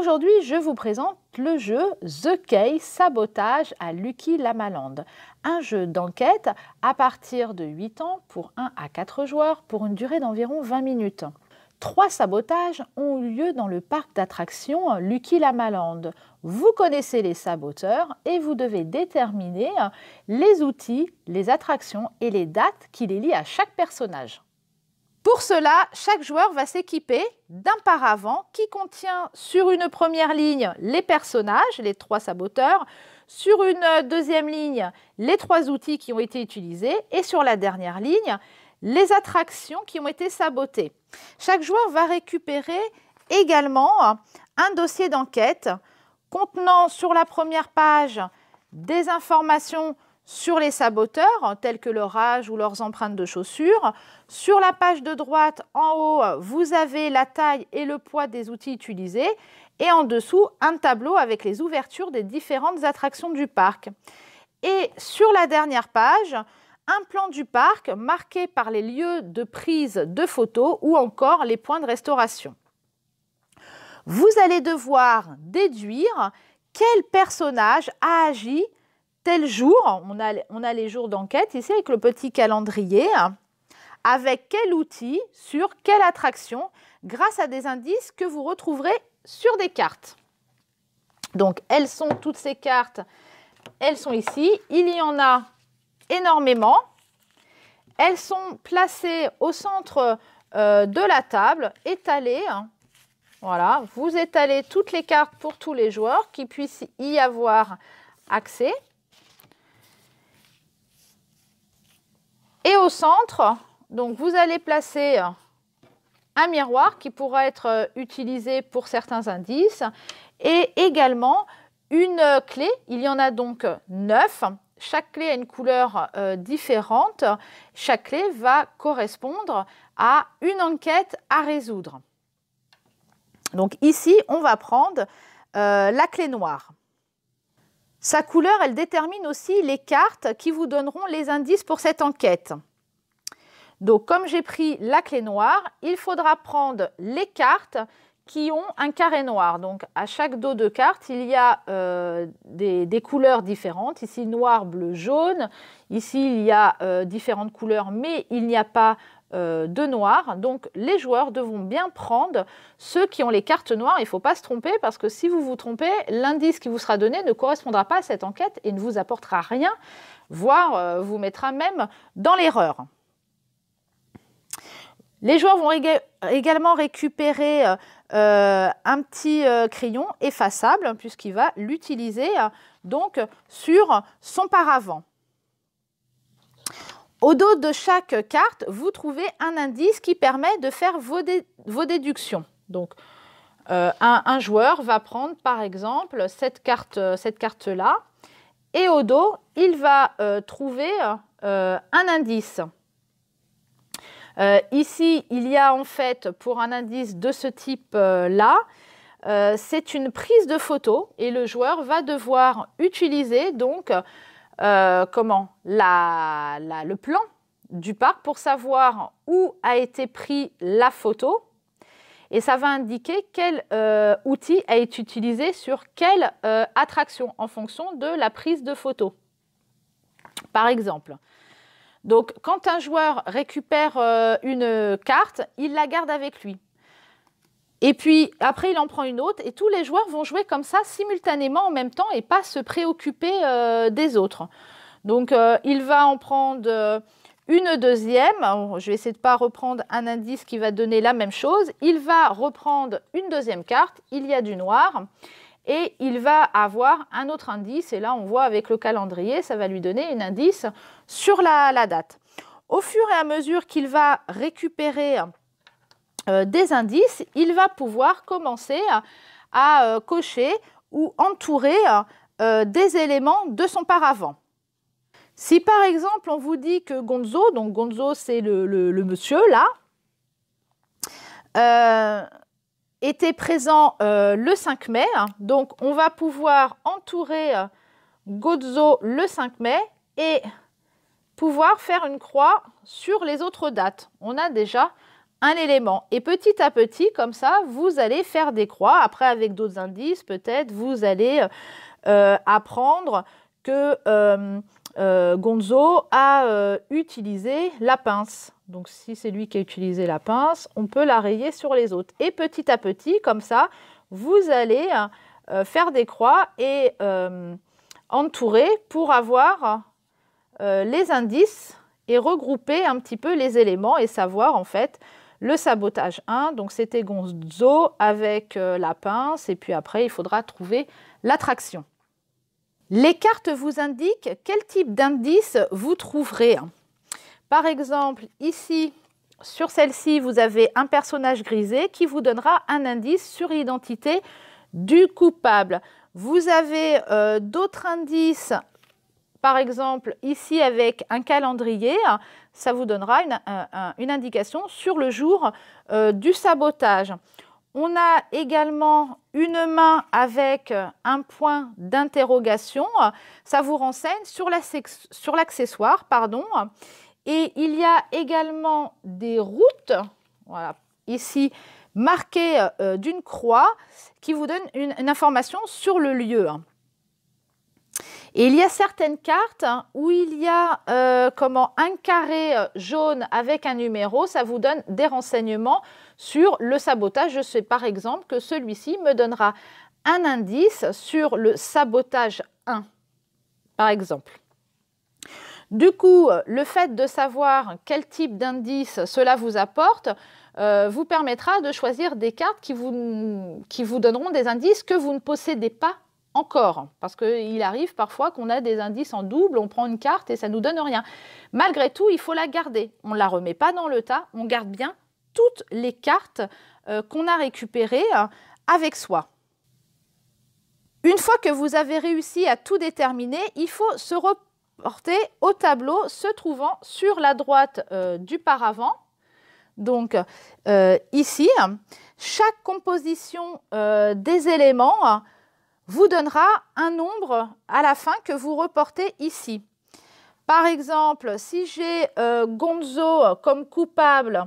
Aujourd'hui, je vous présente le jeu The Case Sabotage à Lucky Lamaland. Un jeu d'enquête à partir de 8 ans pour 1 à 4 joueurs pour une durée d'environ 20 minutes. 3 sabotages ont eu lieu dans le parc d'attractions Lucky Lamaland. Vous connaissez les saboteurs et vous devez déterminer les outils, les attractions et les dates qui les lient à chaque personnage. Pour cela, chaque joueur va s'équiper d'un paravent qui contient sur une première ligne les personnages, les 3 saboteurs, sur une deuxième ligne les 3 outils qui ont été utilisés et sur la dernière ligne les attractions qui ont été sabotées. Chaque joueur va récupérer également un dossier d'enquête contenant sur la première page des informations sur les saboteurs, tels que leur âge ou leurs empreintes de chaussures. Sur la page de droite, en haut, vous avez la taille et le poids des outils utilisés. Et en dessous, un tableau avec les ouvertures des différentes attractions du parc. Et sur la dernière page, un plan du parc marqué par les lieux de prise de photos ou encore les points de restauration. Vous allez devoir déduire quel personnage a agi tel jour. On a les jours d'enquête ici avec le petit calendrier, avec quel outil, sur quelle attraction, grâce à des indices que vous retrouverez sur des cartes. Donc, toutes ces cartes, elles sont ici. Il y en a énormément. Elles sont placées au centre de la table, étalées. Voilà, vous étalez toutes les cartes pour tous les joueurs qui puissent y avoir accès. Et au centre, donc vous allez placer un miroir qui pourra être utilisé pour certains indices et également une clé. Il y en a donc 9. Chaque clé a une couleur différente. Chaque clé va correspondre à une enquête à résoudre. Donc ici, on va prendre la clé noire. Sa couleur, elle détermine aussi les cartes qui vous donneront les indices pour cette enquête. Donc, comme j'ai pris la clé noire, il faudra prendre les cartes qui ont un carré noir. Donc, à chaque dos de carte, il y a des couleurs différentes. Ici, noir, bleu, jaune. Ici, il y a différentes couleurs, mais il n'y a pas de noir. Donc, les joueurs devront bien prendre ceux qui ont les cartes noires. Il ne faut pas se tromper parce que si vous vous trompez, l'indice qui vous sera donné ne correspondra pas à cette enquête et ne vous apportera rien, voire vous mettra même dans l'erreur. Les joueurs vont également récupérer un petit crayon effaçable puisqu'il va l'utiliser donc sur son paravent. Au dos de chaque carte, vous trouvez un indice qui permet de faire vos déductions. Donc, un joueur va prendre par exemple cette carte-là et au dos, il va trouver un indice. Ici, il y a en fait pour un indice de ce type-là, c'est une prise de photo et le joueur va devoir utiliser donc le plan du parc pour savoir où a été pris la photo et ça va indiquer quel outil a été utilisé sur quelle attraction en fonction de la prise de photo. Par exemple, donc quand un joueur récupère une carte, il la garde avec lui. Et puis, après, il en prend une autre et tous les joueurs vont jouer comme ça simultanément en même temps et pas se préoccuper des autres. Donc, il va en prendre une deuxième. Je vais essayer de ne pas reprendre un indice qui va donner la même chose. Il va reprendre une deuxième carte. Il y a du noir. Et il va avoir un autre indice. Et là, on voit avec le calendrier, ça va lui donner un indice sur la date. Au fur et à mesure qu'il va récupérer des indices, il va pouvoir commencer à cocher ou entourer des éléments de son paravent. Si par exemple on vous dit que Gonzo, donc Gonzo c'est le monsieur là, était présent le 5 mai, donc on va pouvoir entourer Gonzo le 5 mai et pouvoir faire une croix sur les autres dates. On a déjà un élément. Et petit à petit, comme ça, vous allez faire des croix. Après, avec d'autres indices, peut-être, vous allez apprendre que Gonzo a utilisé la pince. Donc, si c'est lui qui a utilisé la pince, on peut la rayer sur les autres. Et petit à petit, comme ça, vous allez faire des croix et entourer pour avoir les indices et regrouper un petit peu les éléments et savoir en fait le sabotage 1. Donc, c'était Gonzo avec la pince et puis après, il faudra trouver l'attraction. Les cartes vous indiquent quel type d'indice vous trouverez. Par exemple, ici, sur celle-ci, vous avez un personnage grisé qui vous donnera un indice sur l'identité du coupable. Vous avez d'autres indices, par exemple, ici avec un calendrier, ça vous donnera une indication sur le jour du sabotage. On a également une main avec un point d'interrogation. Ça vous renseigne sur l'accessoire, pardon. Et il y a également des routes, voilà, ici marquées d'une croix, qui vous donne une information sur le lieu. Et il y a certaines cartes où il y a un carré jaune avec un numéro, ça vous donne des renseignements sur le sabotage. Je sais par exemple que celui-ci me donnera un indice sur le sabotage 1, par exemple. Du coup, le fait de savoir quel type d'indice cela vous apporte vous permettra de choisir des cartes qui vous donneront des indices que vous ne possédez pas encore, parce qu'il arrive parfois qu'on a des indices en double, on prend une carte et ça ne nous donne rien. Malgré tout, il faut la garder. On ne la remet pas dans le tas, on garde bien toutes les cartes qu'on a récupérées avec soi. Une fois que vous avez réussi à tout déterminer, il faut se reporter au tableau se trouvant sur la droite du paravent. Donc ici, chaque composition des éléments vous donnera un nombre à la fin que vous reportez ici. Par exemple, si j'ai Gonzo comme coupable,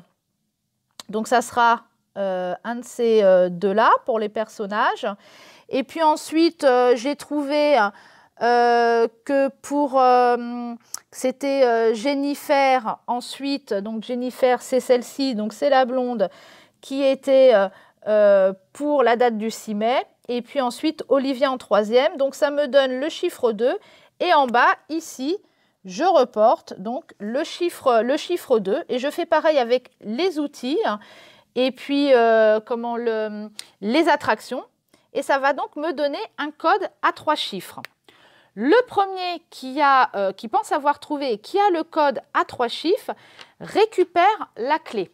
donc ça sera un de ces deux-là pour les personnages. Et puis ensuite, j'ai trouvé que pour c'était Jennifer. Ensuite, donc Jennifer, c'est celle-ci, donc c'est la blonde qui était pour la date du 6 mai. Et puis ensuite, Olivia en troisième. Donc, ça me donne le chiffre 2. Et en bas, ici, je reporte donc le chiffre 2. Et je fais pareil avec les outils et puis les attractions. Et ça va donc me donner un code à 3 chiffres. Le premier qui pense avoir trouvé et qui a le code à 3 chiffres récupère la clé.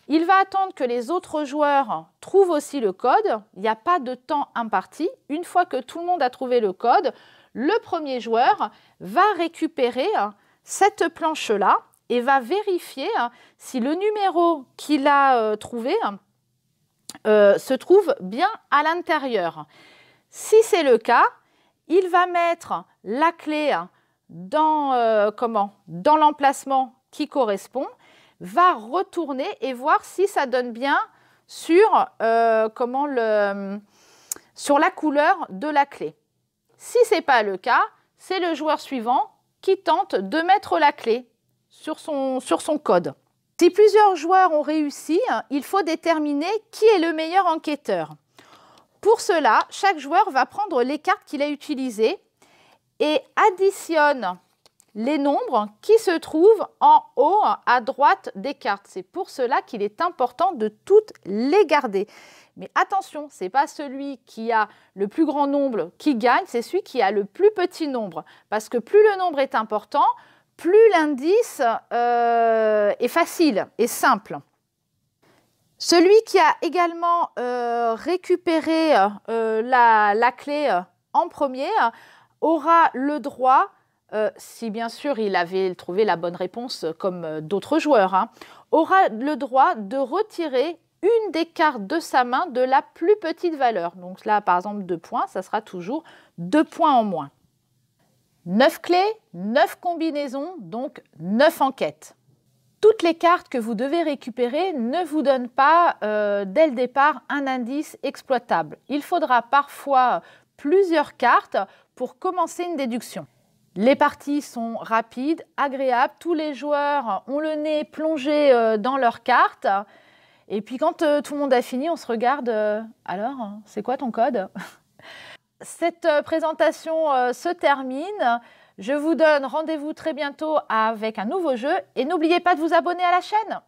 Il va attendre que les autres joueurs trouvent aussi le code. Il n'y a pas de temps imparti. Une fois que tout le monde a trouvé le code, le premier joueur va récupérer cette planche-là et va vérifier si le numéro qu'il a trouvé se trouve bien à l'intérieur. Si c'est le cas, il va mettre la clé dans l'emplacement qui correspond, va retourner et voir si ça donne bien sur, sur la couleur de la clé. Si ce n'est pas le cas, c'est le joueur suivant qui tente de mettre la clé sur son code. Si plusieurs joueurs ont réussi, il faut déterminer qui est le meilleur enquêteur. Pour cela, chaque joueur va prendre les cartes qu'il a utilisées et additionne les nombres qui se trouvent en haut à droite des cartes. C'est pour cela qu'il est important de toutes les garder. Mais attention, ce n'est pas celui qui a le plus grand nombre qui gagne, c'est celui qui a le plus petit nombre. Parce que plus le nombre est important, plus l'indice est facile et simple. Celui qui a également récupéré la clé en premier aura le droit, si bien sûr il avait trouvé la bonne réponse comme d'autres joueurs, aura le droit de retirer une des cartes de sa main de la plus petite valeur. Donc là, par exemple, 2 points, ça sera toujours 2 points en moins. 9 clés, 9 combinaisons, donc 9 enquêtes. Toutes les cartes que vous devez récupérer ne vous donnent pas dès le départ un indice exploitable. Il faudra parfois plusieurs cartes pour commencer une déduction. Les parties sont rapides, agréables, tous les joueurs ont le nez plongé dans leurs cartes. Et puis quand tout le monde a fini, on se regarde, alors, c'est quoi ton code? Cette présentation se termine. Je vous donne rendez-vous très bientôt avec un nouveau jeu et n'oubliez pas de vous abonner à la chaîne.